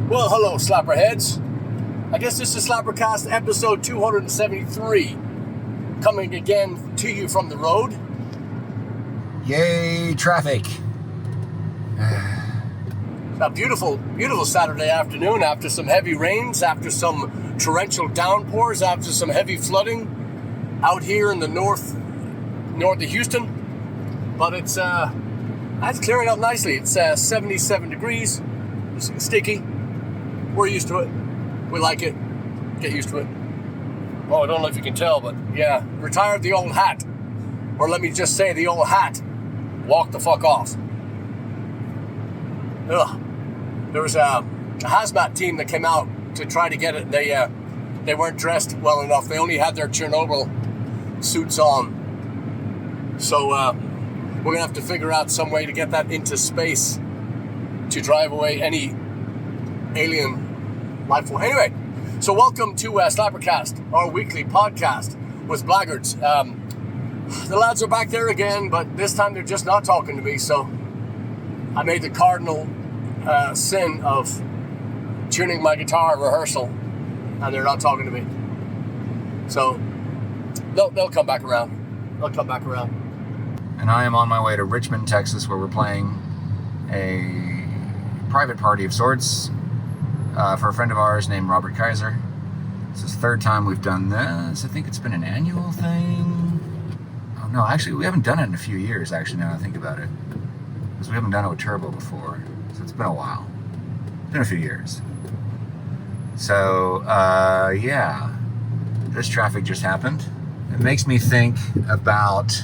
Well, hello, Slapperheads. I guess this is SlapperCast episode 273. Coming again to you from the road. Yay, traffic. A beautiful Saturday afternoon after some heavy rains, after some torrential downpours, after some heavy flooding out here in the north of Houston. But it's clearing up nicely. It's 77 degrees. It's sticky. We're used to it. We like it. Get used to it. Well, I don't know if you can tell, but yeah, retired the old hat. Or let me just say the old hat. Walk the fuck off. Ugh. There was a hazmat team that came out to try to get it. They weren't dressed well enough. They only had their Chernobyl suits on. So we're going to have to figure out some way to get that into space to drive away any alien life form. Anyway, so welcome to SlapperCast, our weekly podcast with Blaggards. The lads are back there again, but this time they're just not talking to me, so I made the cardinal sin of tuning my guitar at rehearsal, and they're not talking to me. So they'll come back around. They'll come back around. And I am on my way to Richmond, Texas, where we're playing a private party of sorts for a friend of ours named Robert Kaiser. This is the third time we've done this. I think it's been an annual thing. Oh no, actually we haven't done it in a few years, actually, now I think about it. Because we haven't done it with Turbo before. So it's been a while. It's been a few years. So, yeah. This traffic just happened. It makes me think about...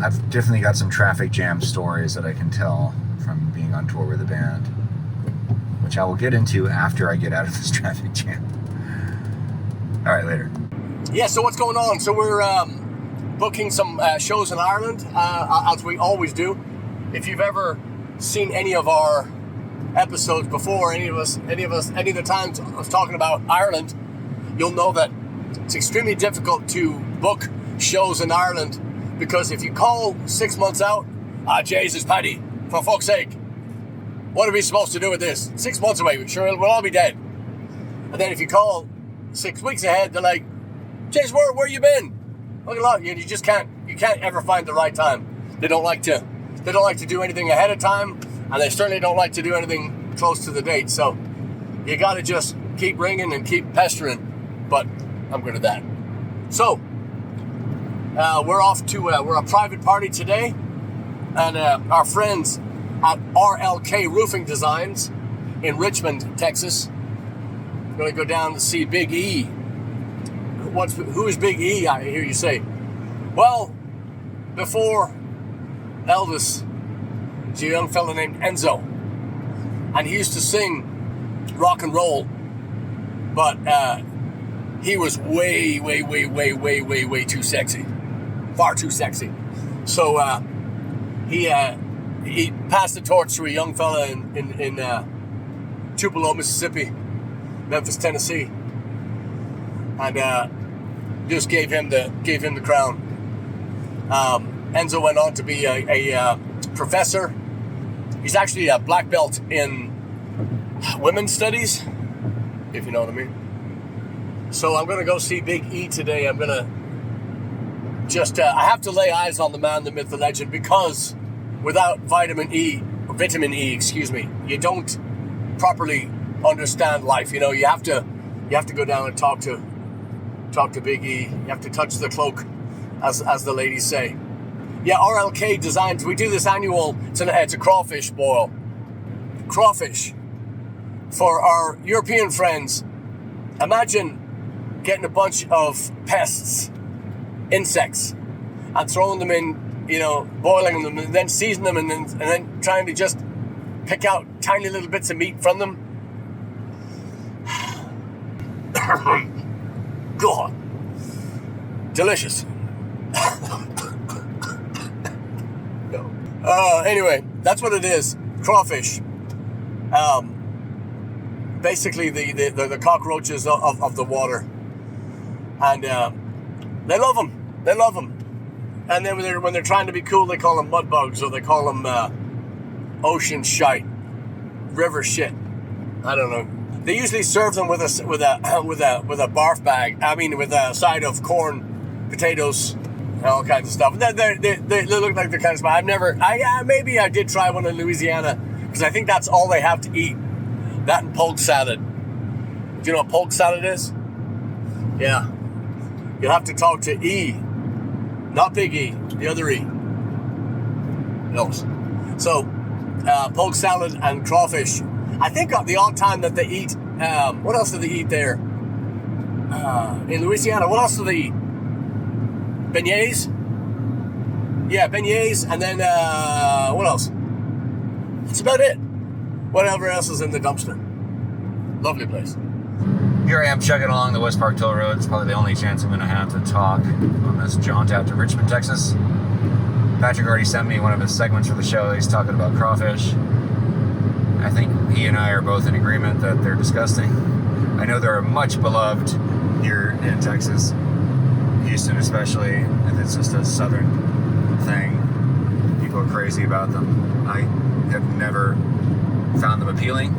I've definitely got some traffic jam stories that I can tell from being on tour with the band, which I will get into after I get out of this traffic jam. All right, later. Yeah, so what's going on? So we're booking some shows in Ireland, as we always do. If you've ever seen any of our episodes before, any of the times I was talking about Ireland, you'll know that it's extremely difficult to book shows in Ireland, because if you call 6 months out, Jesus, Paddy, for fuck's sake, what are we supposed to do with this? 6 months away, sure, we'll all be dead. And then if you call 6 weeks ahead, they're like, James, where you been? Look a lot. You just can't ever find the right time. They don't like to do anything ahead of time, and they certainly don't like to do anything close to the date. So you got to just keep ringing and keep pestering. But I'm good at that. So we're off to we're a private party today, and our friends at RLK Roofing Designs in Richmond, Texas. We're going to go down to see Big E. Who is Big E, I hear you say? Well, before Elvis, there's a young fella named Enzo, and he used to sing rock and roll, but he was way too sexy, far too sexy. So he passed the torch to a young fella in Tupelo, Mississippi, Memphis, Tennessee, and just gave him the crown. Enzo went on to be a professor. He's actually a black belt in women's studies, if you know what I mean. So I'm going to go see Big E today. I'm going to just, I have to lay eyes on the man, the myth, the legend, because without vitamin E, you don't properly understand life. You know, you have to go down and talk to Big E. You have to touch the cloak, as the ladies say. Yeah, RLK Designs, we do this annual, it's a crawfish boil. Crawfish. For our European friends, imagine getting a bunch of pests, insects, and throwing them in, boiling them, and then seasoning them, and then trying to just pick out tiny little bits of meat from them. God. Delicious. Anyway, that's what it is. Crawfish. Basically the cockroaches of the water. And they love them. And then when they're trying to be cool, they call them mud bugs, or they call them ocean shite. river shit. I don't know. They usually serve them with a barf bag. I mean, with a side of corn, potatoes, and all kinds of stuff. They look like the kind of spot. Maybe I did try one in Louisiana, because I think that's all they have to eat. That and polk salad. Do you know what polk salad is? Yeah. You'll have to talk to E. Not Big E, the other E. Knows. So, polk salad and crawfish. I think the odd time that they eat, what else do they eat there? In Louisiana, what else do they eat? Beignets? Yeah, beignets, and then, what else? That's about it. Whatever else is in the dumpster. Lovely place. Here I am chugging along the West Park Toll Road. It's probably the only chance I'm going to have to talk on this jaunt out to Richmond, Texas. Patrick already sent me one of his segments for the show. He's talking about crawfish. I think he and I are both in agreement that they're disgusting. I know they're much beloved here in Texas, Houston especially, and it's just a southern thing. People are crazy about them. I have never found them appealing,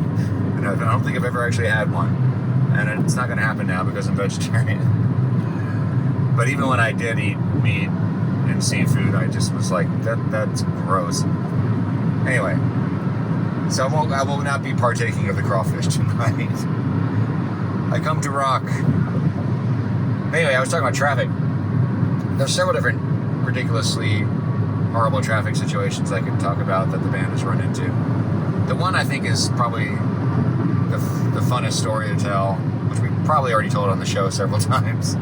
and I don't think I've ever actually had one. And it's not going to happen now because I'm vegetarian. But even when I did eat meat and seafood, I just was like, that's gross. Anyway, so I will not be partaking of the crawfish tonight. I come to rock. Anyway, I was talking about traffic. There's several different ridiculously horrible traffic situations I could talk about that the band has run into. The one I think is probably the funnest story to tell, which we probably already told on the show several times.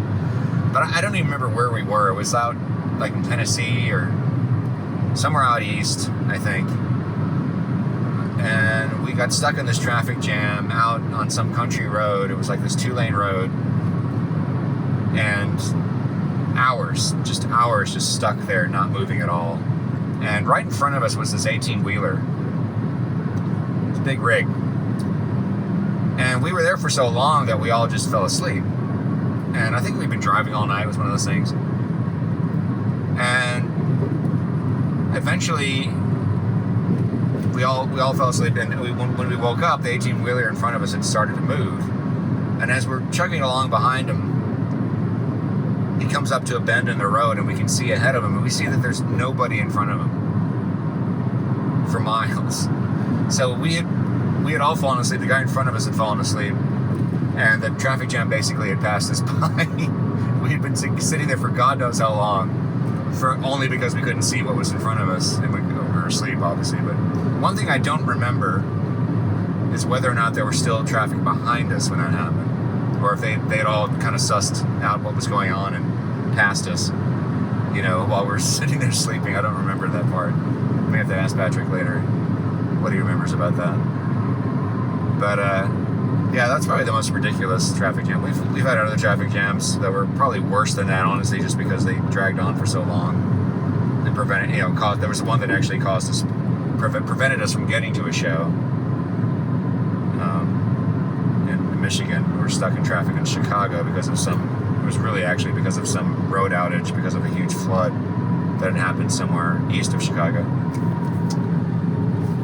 But I don't even remember where we were. It was out like in Tennessee or somewhere out east, I think. And we got stuck in this traffic jam out on some country road. It was like this 2-lane road. And hours just stuck there, not moving at all. And right in front of us was this 18-wheeler. It's a big rig. And we were there for so long that we all just fell asleep. And I think we'd been driving all night. It was one of those things. And eventually, we all fell asleep. And when we woke up, the 18-wheeler in front of us had started to move. And as we're chugging along behind him, he comes up to a bend in the road, and we can see ahead of him, and we see that there's nobody in front of him for miles. So we had all fallen asleep. The guy in front of us had fallen asleep, and the traffic jam basically had passed us by. We had been sitting there for God knows how long, only because we couldn't see what was in front of us, and we were asleep, obviously. But one thing I don't remember is whether or not there was still traffic behind us when that happened, or if they had all kind of sussed out what was going on and passed us, while we're sitting there sleeping. I don't remember that part. We have to ask Patrick later what he remembers about that. But yeah, that's probably the most ridiculous traffic jam. We've had other traffic jams that were probably worse than that, honestly, just because they dragged on for so long and prevented. There was one that actually prevented us from getting to a show in Michigan. We were stuck in traffic in Chicago because of some road outage because of a huge flood that had happened somewhere east of Chicago.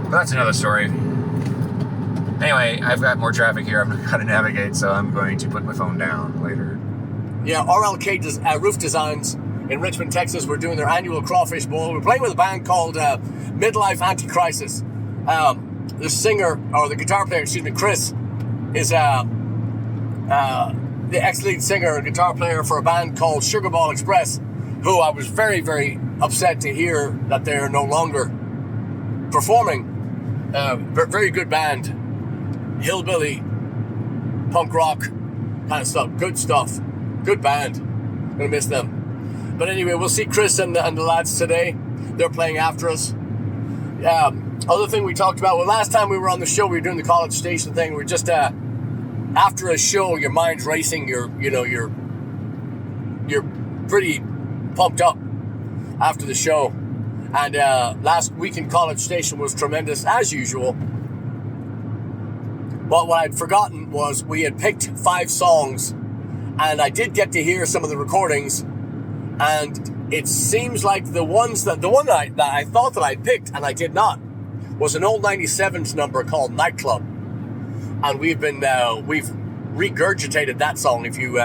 But that's another story. Anyway, I've got more traffic here. I'm going to navigate, so I'm going to put my phone down later. Yeah, RLK Roof Designs in Richmond, Texas. We're doing their annual Crawfish Bowl. We're playing with a band called Midlife Anti-Crisis. The singer, or the guitar player, Chris, is the ex-lead singer and guitar player for a band called Sugarball Express, who I was very, very upset to hear that they're no longer performing. Very good band. Hillbilly, punk rock kind of stuff. Good stuff. Good band. Gonna miss them. But anyway, we'll see Chris and the lads today. They're playing after us. Other thing we talked about, last time we were on the show, we were doing the College Station thing. We were just after a show, your mind's racing. You're pretty pumped up after the show. And last week in College Station was tremendous as usual. But what I'd forgotten was we had picked 5 songs, and I did get to hear some of the recordings, and it seems like the one that I thought that I picked, and I did not, was an old 97's number called Nightclub. And we've regurgitated that song. If you,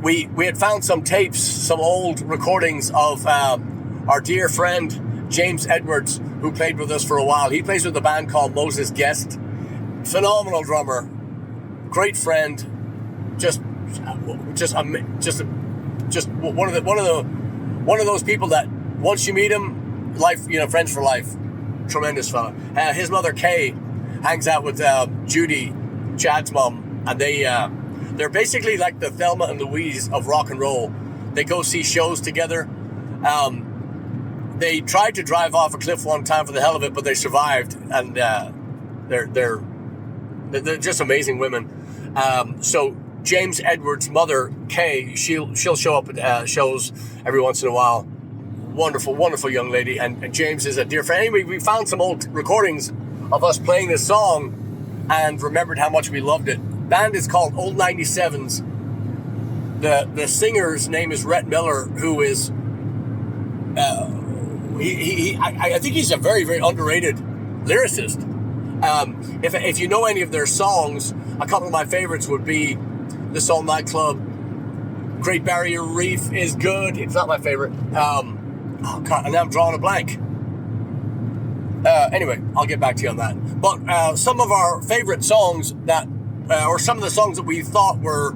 we had found some tapes, some old recordings of our dear friend James Edwards, who played with us for a while. He plays with a band called Moses Guest. Phenomenal drummer, great friend, just one of those people that once you meet him, life, friends for life. Tremendous fella. His mother Kay hangs out with Judy, Chad's mom, and they're basically like the Thelma and Louise of rock and roll. They go see shows together. They tried to drive off a cliff one time for the hell of it, but they survived, and they're just amazing women. So James Edwards' mother Kay, she'll show up at shows every once in a while. Wonderful young lady, and James is a dear friend. Anyway, we found some old recordings of us playing this song and remembered how much we loved it. Band is called Old 97's. The singer's name is Rhett Miller, who is I think he's a very, very underrated lyricist. If you know any of their songs, a couple of my favorites would be the song Nightclub. Great Barrier Reef is good. It's not my favorite. Oh God, and now I'm drawing a blank. Anyway, I'll get back to you on that. But some of our favorite songs or some of the songs that we thought were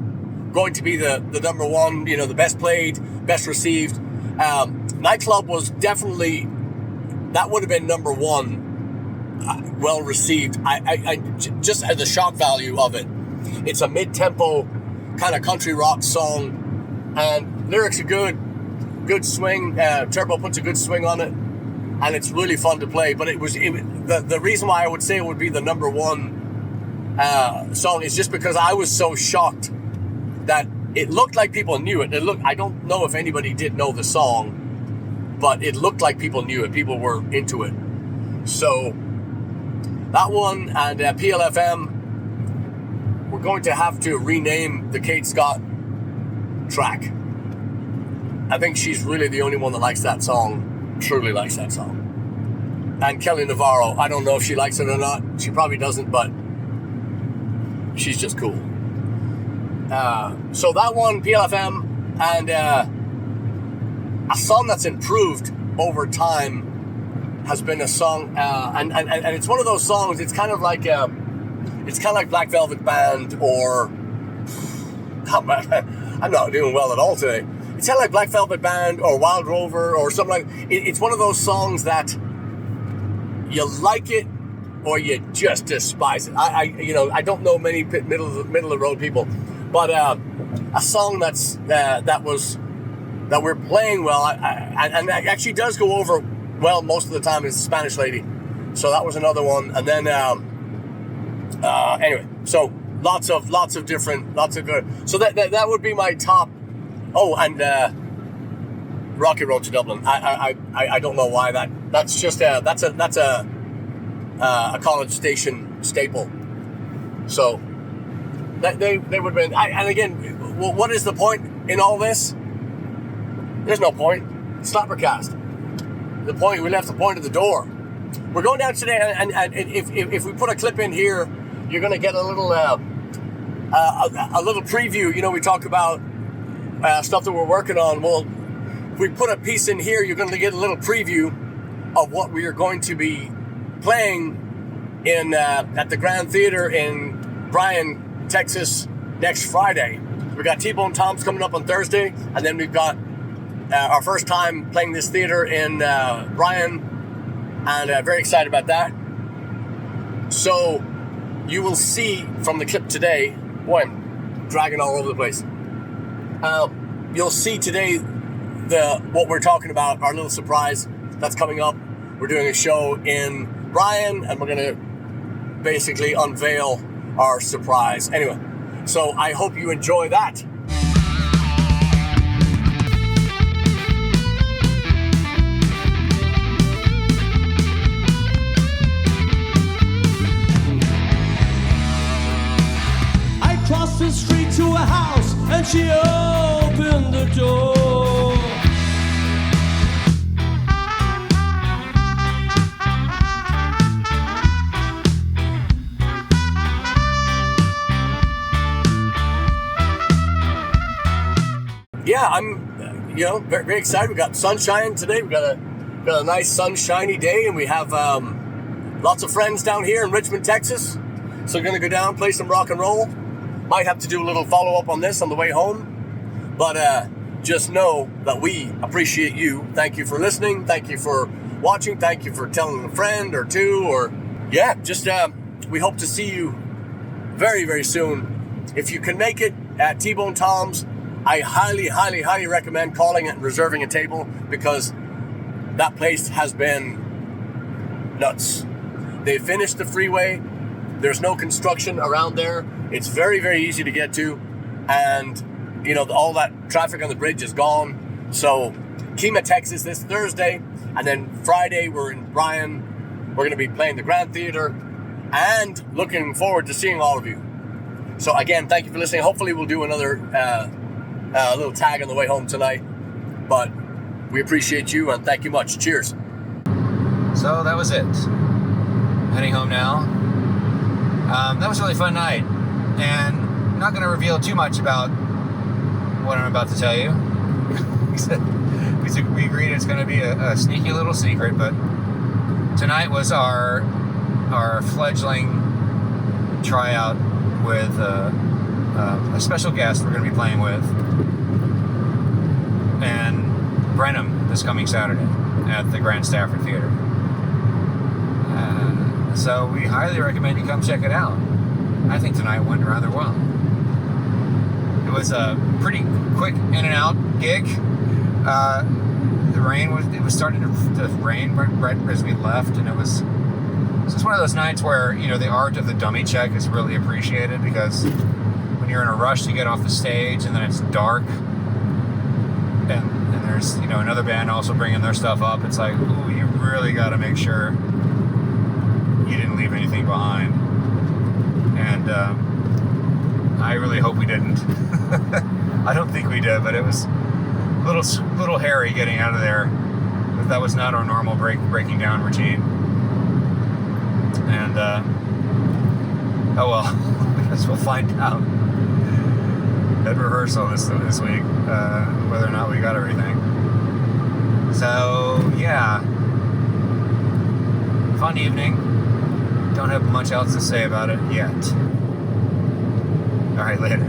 going to be the number one, the best played, best received. Nightclub was definitely, that would have been number one, well received. I just had the shock value of it. It's a mid-tempo kind of country rock song, and lyrics are good swing. Turbo puts a good swing on it, and it's really fun to play. But the reason why I would say it would be the number one song is just because I was so shocked that it looked like people knew it. I don't know if anybody did know the song, but it looked like people knew it. People were into it. So that one, and PLFM, we're going to have to rename the Kate Scott track. I think she's really the only one that likes that song, truly likes that song. And Kelly Navarro, I don't know if she likes it or not. She probably doesn't, but she's just cool. So that one, PLFM, and a song that's improved over time has been a song, and it's one of those songs. It's kind of like Black Velvet Band, or I'm not doing well at all today. It's kind of like Black Velvet Band or Wild Rover or something like. It's one of those songs that you like it or you just despise it. I don't know many middle of the road people, but a song that we're playing well, and it actually does go over well most of the time, is Spanish Lady. So that was another one, and then anyway, so lots of good. So that would be my top. Oh, and Rocky Road to Dublin. I don't know why that's just that's a College Station staple. So that they would have been. And again, what is the point in all this? There's no point. It's SlapperCast. The point, we left the point at the door. We're going down today, and if we put a clip in here, you're going to get a little preview. We talk about stuff that we're working on. Well, if we put a piece in here, you're going to get a little preview of what we are going to be playing in at the Grand Theater in Bryan, Texas next Friday. We got T-Bone Tom's coming up on Thursday, and then we've got our first time playing this theater in Bryan, and very excited about that. So you will see from the clip today, boy, I'm dragging all over the place. You'll see today what we're talking about, our little surprise that's coming up. We're doing a show in Bryan, and we're going to basically unveil our surprise. Anyway, so I hope you enjoy that. I crossed the street to a house, and she opened the door. yeah, I'm very, very excited. We got sunshine today. We got a nice sunshiny day, and we have lots of friends down here in Richmond, Texas. So we're gonna go down, play some rock and roll. Might have to do a little follow up on this on the way home, but just know that we appreciate you. Thank you for listening. Thank you for watching. Thank you for telling a friend or two, or just we hope to see you very, very soon. If you can make it at T-Bone Tom's, I highly, highly, highly recommend calling it and reserving a table, because that place has been nuts. They finished the freeway. There's no construction around there. It's very, very easy to get to. And, all that traffic on the bridge is gone. So, Kemah, Texas this Thursday. And then Friday, we're in Bryan. We're going to be playing the Grand Theater. And looking forward to seeing all of you. So, again, thank you for listening. Hopefully, we'll do another little tag on the way home tonight. But we appreciate you and thank you much. Cheers. So that was it. Heading home now. That was a really fun night, and I'm not going to reveal too much about what I'm about to tell you. we agreed it's going to be a sneaky little secret, but tonight was our fledgling tryout with a special guest we're going to be playing with, and Brenham this coming Saturday at the Grand Stafford Theater. So we highly recommend you come check it out. I think tonight went rather well. It was a pretty quick in and out gig. It was starting to rain right as we left, and it was just one of those nights where, the art of the dummy check is really appreciated, because when you're in a rush to get off the stage and then it's dark, and there's, another band also bringing their stuff up, it's like, ooh, you really got to make sure you didn't leave anything behind. And I really hope we didn't. I don't think we did, but it was a little hairy getting out of there. But that was not our normal breaking down routine. And oh well, I guess we'll find out at rehearsal this week whether or not we got everything. So yeah, fun evening. Don't have much else to say about it yet. All right, later.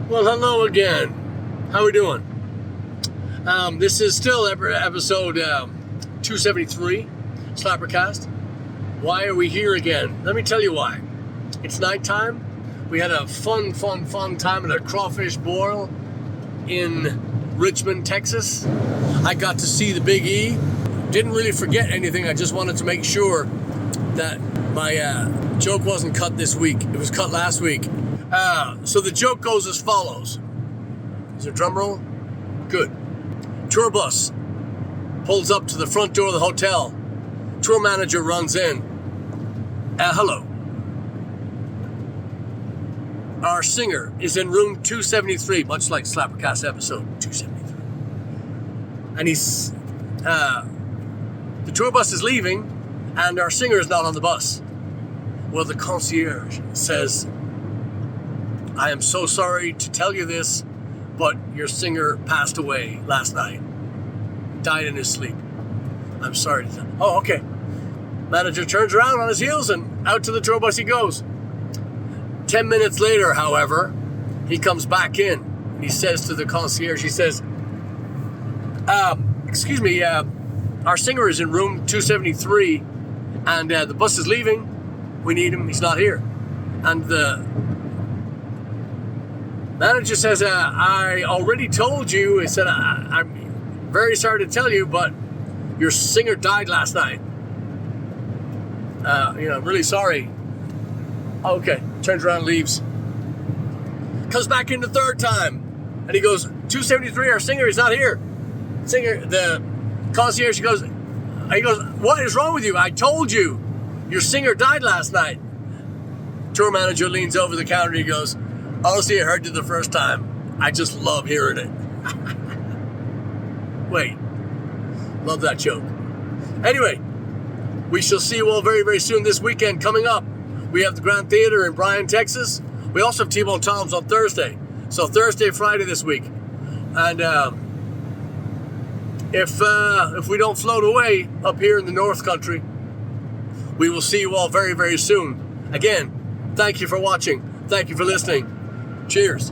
Well, hello again. How we doing? This is still episode 273, SlapperCast. Why are we here again? Let me tell you why. It's nighttime. We had a fun time at a crawfish boil in Richmond, Texas. I got to see the Big E. Didn't really forget anything. I just wanted to make sure that my joke wasn't cut this week. It was cut last week. So the joke goes as follows. Is there a drum roll? Good. Tour bus pulls up to the front door of the hotel. Tour manager runs in. Hello. Our singer is in room 273, much like SlapperCast episode 273. And he's... the tour bus is leaving, and our singer is not on the bus. Well, the concierge says, I am so sorry to tell you this, but your singer passed away last night. Died in his sleep. I'm sorry to tell. Oh, okay. Manager turns around on his heels and out to the tour bus he goes. 10 minutes later, however, he comes back in. And he says to the concierge, he says, excuse me, our singer is in room 273, and the bus is leaving. We need him. He's not here. And the manager says, I already told you. He said, I'm very sorry to tell you, but your singer died last night. I'm really sorry. Okay. Turns around and leaves. Comes back in the third time. And he goes, 273, our singer is not here. The concierge goes, what is wrong with you? I told you. Your singer died last night. Tour manager leans over the counter and he goes, honestly, I heard you the first time. I just love hearing it. Wait. Love that joke. Anyway, we shall see you all very, very soon this weekend coming up. We have the Grand Theater in Bryan, Texas. We also have T-Bone Tom's on Thursday. So Thursday, Friday this week. And if we don't float away up here in the North Country, we will see you all very, very soon. Again, thank you for watching. Thank you for listening. Cheers.